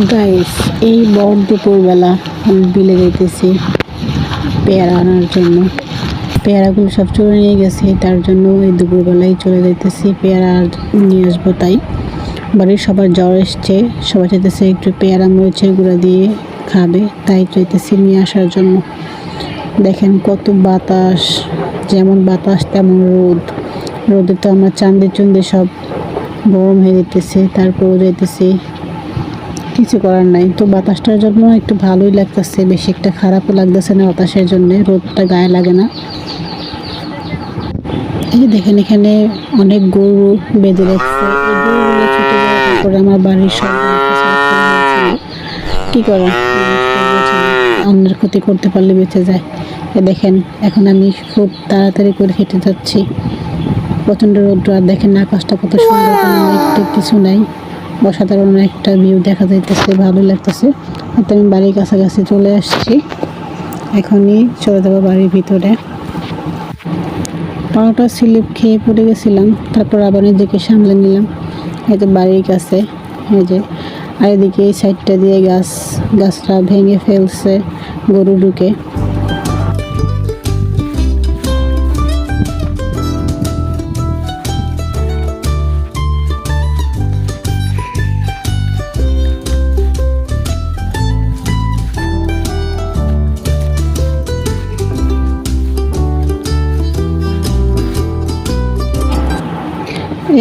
Guys, এই বর দুপুরবেলা আমি বিলে যাইতেছি পেয়ারা আনার জন্য। পেয়ারাগুলো সব চলে নিয়ে গেছে, তার জন্য এই দুপুরবেলায় চলে যাইতেছি পেয়ারা নিয়ে আসবো। তাই বাড়ির সবার জ্বর এসছে, সবাই চাইতেছে একটু পেয়ারা মরিচের গুঁড়া দিয়ে খাবে, তাই চাইতেছি নিয়ে আসার জন্য। দেখেন কত বাতাস, যেমন বাতাস তেমন রোদ। রোদে তো আমার চাঁদে চুন্দে সব গরম হয়ে যেতেছে, তারপরও যাইতেছি, কিছু করার নাই। তো বাতাসটার জন্য একটু ভালোই লাগতেছে, বেশি একটা খারাপও লাগতেছে না বাতাসের জন্য, রোদটা গায়ে লাগে না। এই যে দেখেন এখানে অনেক গরু বেঁধে রাখছে, এই গরুগুলো ছোট করে আমার বাড়ির সব কি করে, অন্যের ক্ষতি করতে পারলে বেঁচে যায়। দেখেন এখন আমি খুব তাড়াতাড়ি করে হেঁটে যাচ্ছি, প্রচণ্ড রোদ্র। আর দেখেন আকাশটা কত সুন্দর, একটু কিছু নাই, অসাধারণ একটা ভিউ দেখা যাইতেছে, ভালো লাগতেছে। তো আমি বাড়ির কাছাকাছি চলে আসছি, এখনই চলে যাবো বাড়ির ভিতরে। পাটা স্লিপ খেয়ে পড়ে গেছিলাম, তারপর আবার নিজেকে সামলে নিলাম। এই যে বাড়ির কাছে, এই যে আর এদিকে এই সাইডটা দিয়ে গাছটা ভেঙে ফেলছে গরু ঢুকে।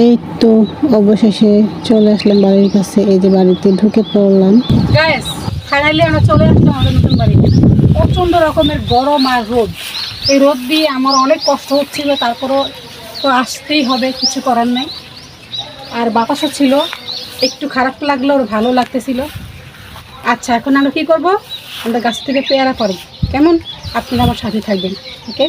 এই তো অবশেষে চলে আসলাম বাড়ির কাছে, এই যে বাড়িতে ঢুকে পড়লাম। গাইস, ফাইনালি আমরা চলে আসলাম আমাদের নতুন বাড়িতে। প্রচণ্ড রকমের গরম আর রোদ, এই রোদ দিয়ে আমার অনেক কষ্ট হচ্ছিল, তারপরও তো আসতেই হবে, কিছু করার নাই। আর বাতাসও ছিল, একটু খারাপ লাগলো আর ভালো লাগতেছিল। আচ্ছা, এখন আমরা কী করবো, আমরা গাছ থেকে পেয়ারা পারি, কেমন? আপনারা আমার সাথে থাকবেন, ওকে।